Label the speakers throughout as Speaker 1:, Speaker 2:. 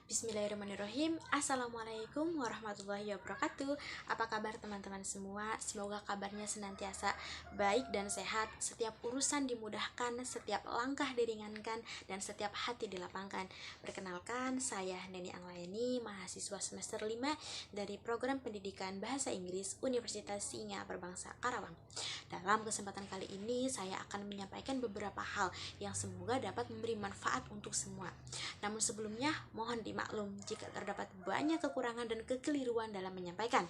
Speaker 1: Bismillahirrahmanirrahim. Assalamualaikum warahmatullahi wabarakatuh. Apa kabar teman-teman semua? Semoga kabarnya senantiasa baik dan sehat. Setiap urusan dimudahkan, setiap langkah diringankan, dan setiap hati dilapangkan. Perkenalkan, saya Neni Anglayani, mahasiswa semester 5 dari Program Pendidikan Bahasa Inggris Universitas Singa Perbangsa Karawang. Dalam kesempatan kali ini, saya akan menyampaikan beberapa hal yang semoga dapat memberi manfaat untuk semua. Namun sebelumnya, mohon dimaklum jika terdapat banyak kekurangan dan kekeliruan dalam menyampaikan.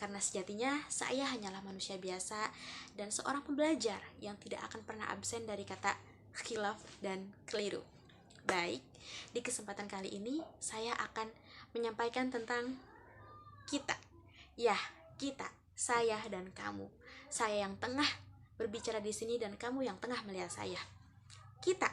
Speaker 1: Karena sejatinya, saya hanyalah manusia biasa dan seorang pembelajar yang tidak akan pernah absen dari kata khilaf dan keliru. Baik, di kesempatan kali ini, saya akan menyampaikan tentang kita. Ya, kita, saya dan kamu. Saya yang tengah berbicara di sini dan kamu yang tengah melihat saya. Kita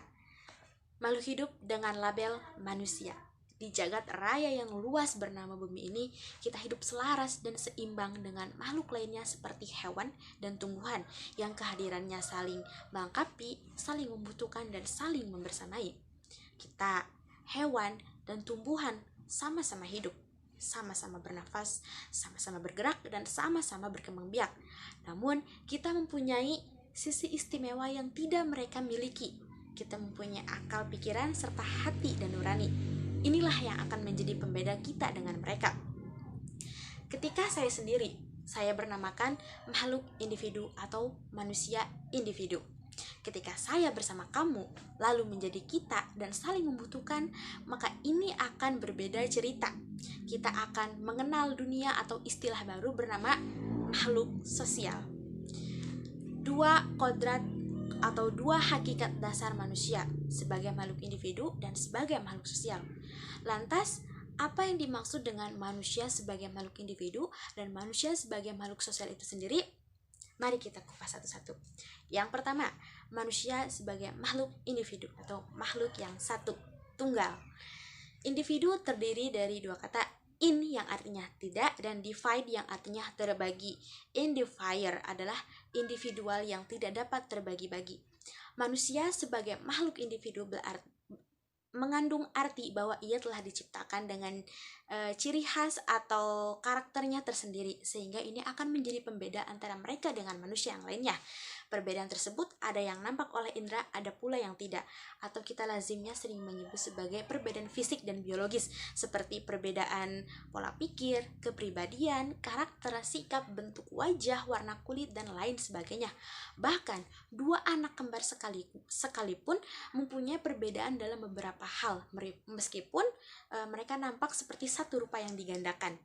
Speaker 1: makhluk hidup dengan label manusia. Di jagat raya yang luas bernama bumi ini, kita hidup selaras dan seimbang dengan makhluk lainnya seperti hewan dan tumbuhan yang kehadirannya saling melengkapi, saling membutuhkan, dan saling membersamai. Kita, hewan, dan tumbuhan sama-sama hidup, sama-sama bernafas, sama-sama bergerak, dan sama-sama berkembang biak. Namun, kita mempunyai sisi istimewa yang tidak mereka miliki. Kita mempunyai akal pikiran serta hati dan nurani. Inilah yang akan menjadi pembeda kita dengan mereka. Ketika saya sendiri, saya bernamakan makhluk individu atau manusia individu. Ketika saya bersama kamu, lalu menjadi kita dan saling membutuhkan, maka ini akan berbeda cerita. Kita akan mengenal dunia atau istilah baru bernama makhluk sosial. Dua kodrat atau dua hakikat dasar manusia sebagai makhluk individu dan sebagai makhluk sosial. Lantas, apa yang dimaksud dengan manusia sebagai makhluk individu dan manusia sebagai makhluk sosial itu sendiri? Mari kita kupas satu-satu. Yang pertama, manusia sebagai makhluk individu atau makhluk yang satu, tunggal. Individu terdiri dari dua kata, in yang artinya tidak dan divide yang artinya terbagi. Individer adalah individual yang tidak dapat terbagi-bagi. Manusia sebagai makhluk individu mengandung arti bahwa ia telah diciptakan dengan ciri khas atau karakternya tersendiri, sehingga ini akan menjadi pembeda antara mereka dengan manusia yang lainnya. Perbedaan tersebut ada yang nampak oleh indera, ada pula yang tidak, atau kita lazimnya sering menyebut sebagai perbedaan fisik dan biologis, seperti perbedaan pola pikir, kepribadian, karakter, sikap, bentuk wajah, warna kulit, dan lain sebagainya. Bahkan, dua anak kembar sekalipun mempunyai perbedaan dalam beberapa hal, meskipun mereka nampak seperti satu rupa yang digandakan.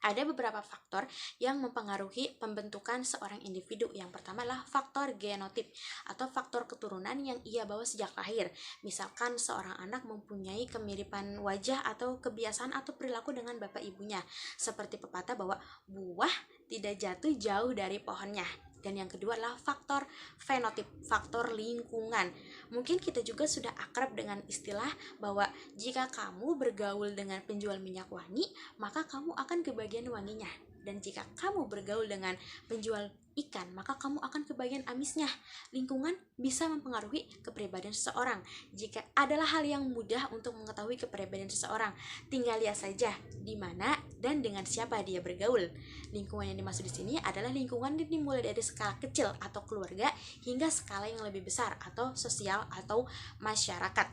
Speaker 1: Ada beberapa faktor yang mempengaruhi pembentukan seorang individu. Yang pertama adalah faktor genotip atau faktor keturunan yang ia bawa sejak lahir. Misalkan seorang anak mempunyai kemiripan wajah atau kebiasaan atau perilaku dengan bapak ibunya. Seperti pepatah bahwa buah tidak jatuh jauh dari pohonnya. Dan yang kedua adalah faktor fenotip, faktor lingkungan. Mungkin kita juga sudah akrab dengan istilah bahwa jika kamu bergaul dengan penjual minyak wangi, maka kamu akan kebagian wanginya. Dan jika kamu bergaul dengan penjual ikan, maka kamu akan kebagian amisnya. Lingkungan bisa mempengaruhi kepribadian seseorang. Jika adalah hal yang mudah untuk mengetahui kepribadian seseorang, tinggal lihat saja di mana dan dengan siapa dia bergaul. Lingkungan yang dimaksud di sini adalah lingkungan yang dimulai dari skala kecil atau keluarga hingga skala yang lebih besar atau sosial atau masyarakat.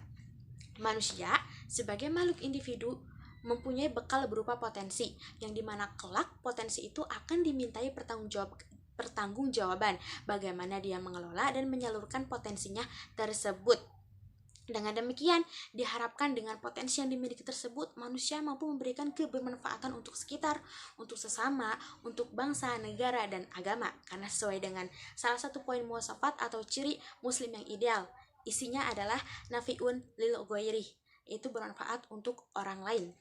Speaker 1: Manusia sebagai makhluk individu mempunyai bekal berupa potensi, yang dimana kelak potensi itu akan dimintai pertanggungjawaban bagaimana dia mengelola dan menyalurkan potensinya tersebut. Dengan demikian, diharapkan dengan potensi yang dimiliki tersebut, manusia mampu memberikan kebermanfaatan untuk sekitar, untuk sesama, untuk bangsa, negara, dan agama. Karena sesuai dengan salah satu poin muwasafat atau ciri muslim yang ideal, isinya adalah nafi'un lil ghairi, itu bermanfaat untuk orang lain.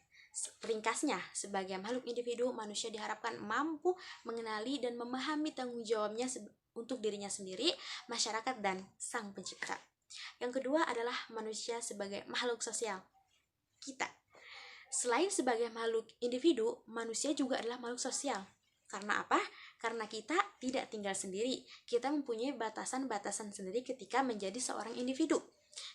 Speaker 1: Ringkasnya, sebagai makhluk individu, manusia diharapkan mampu mengenali dan memahami tanggung jawabnya untuk dirinya sendiri, masyarakat, dan sang pencipta. Yang kedua adalah manusia sebagai makhluk sosial. Kita, selain sebagai makhluk individu, manusia juga adalah makhluk sosial. Karena apa? Karena kita tidak tinggal sendiri. Kita mempunyai batasan-batasan sendiri ketika menjadi seorang individu.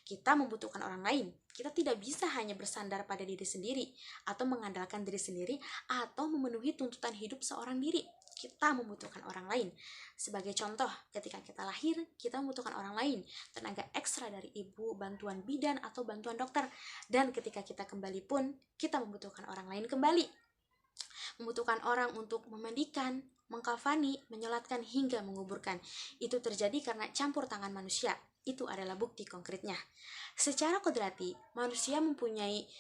Speaker 1: Kita membutuhkan orang lain. Kita tidak bisa hanya bersandar pada diri sendiri atau mengandalkan diri sendiri atau memenuhi tuntutan hidup seorang diri. Kita membutuhkan orang lain. Sebagai contoh, ketika kita lahir, kita membutuhkan orang lain, tenaga ekstra dari ibu, bantuan bidan atau bantuan dokter. Dan ketika kita kembali pun, kita membutuhkan orang lain kembali. Membutuhkan orang untuk memandikan, mengkafani, menyolatkan hingga menguburkan. Itu terjadi karena campur tangan manusia. Itu adalah bukti konkretnya. Secara kodrati, manusia mempunyai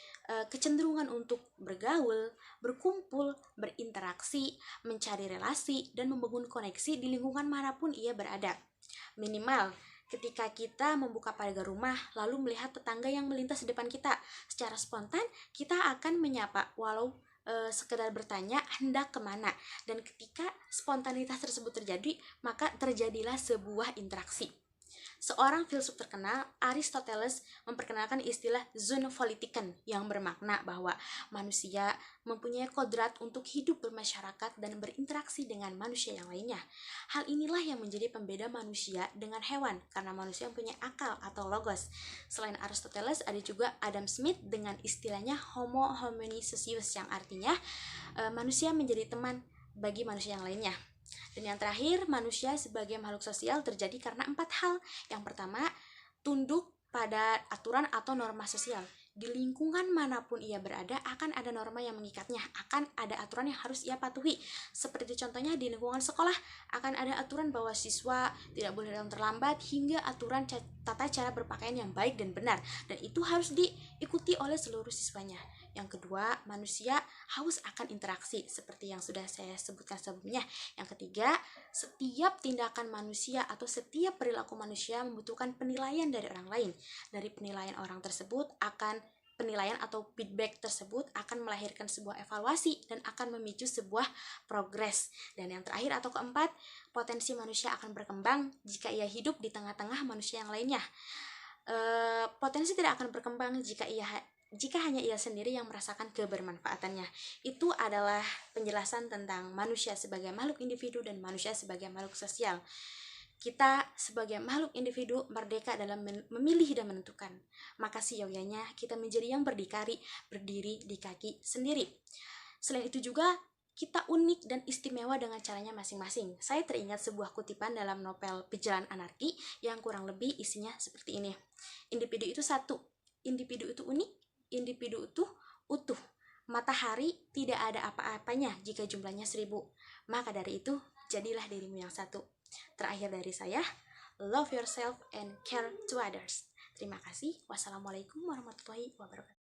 Speaker 1: kecenderungan untuk bergaul, berkumpul, berinteraksi, mencari relasi, dan membangun koneksi di lingkungan manapun ia berada. Minimal, ketika kita membuka pagar rumah lalu melihat tetangga yang melintas di depan kita, secara spontan kita akan menyapa walau sekedar bertanya hendak kemana. Dan ketika spontanitas tersebut terjadi, maka terjadilah sebuah interaksi. Seorang filsuf terkenal, Aristoteles, memperkenalkan istilah zoonopolitiken yang bermakna bahwa manusia mempunyai kodrat untuk hidup bermasyarakat dan berinteraksi dengan manusia yang lainnya. Hal inilah yang menjadi pembeda manusia dengan hewan, karena manusia mempunyai akal atau logos. Selain Aristoteles, ada juga Adam Smith dengan istilahnya Homo homini socius, yang artinya manusia menjadi teman bagi manusia yang lainnya. Dan yang terakhir, manusia sebagai makhluk sosial terjadi karena 4 hal. Yang pertama, tunduk pada aturan atau norma sosial. Di lingkungan manapun ia berada akan ada norma yang mengikatnya, akan ada aturan yang harus ia patuhi. Seperti contohnya di lingkungan sekolah akan ada aturan bahwa siswa tidak boleh datang terlambat, hingga aturan tata cara berpakaian yang baik dan benar, dan itu harus diikuti oleh seluruh siswanya. Yang kedua, manusia haus akan interaksi seperti yang sudah saya sebutkan sebelumnya. Yang ketiga, setiap tindakan manusia atau setiap perilaku manusia membutuhkan penilaian dari orang lain. Dari penilaian orang tersebut penilaian atau feedback tersebut akan melahirkan sebuah evaluasi dan akan memicu sebuah progres. Dan yang terakhir atau keempat, potensi manusia akan berkembang jika ia hidup di tengah-tengah manusia yang lainnya. Potensi tidak akan berkembang jika hanya ia sendiri yang merasakan kebermanfaatannya. Itu adalah penjelasan tentang manusia sebagai makhluk individu dan manusia sebagai makhluk sosial. Kita sebagai makhluk individu merdeka dalam memilih dan menentukan. Maka seyogyanya kita menjadi yang berdikari, berdiri di kaki sendiri. Selain itu juga kita unik dan istimewa dengan caranya masing-masing. Saya teringat sebuah kutipan dalam novel Pijalan Anarki yang kurang lebih isinya seperti ini. Individu itu satu, individu itu unik, individu itu utuh. Matahari tidak ada apa-apanya jika jumlahnya 1000. Maka dari itu, jadilah dirimu yang satu. Terakhir dari saya, love yourself and care to others. Terima kasih. Wassalamualaikum warahmatullahi wabarakatuh.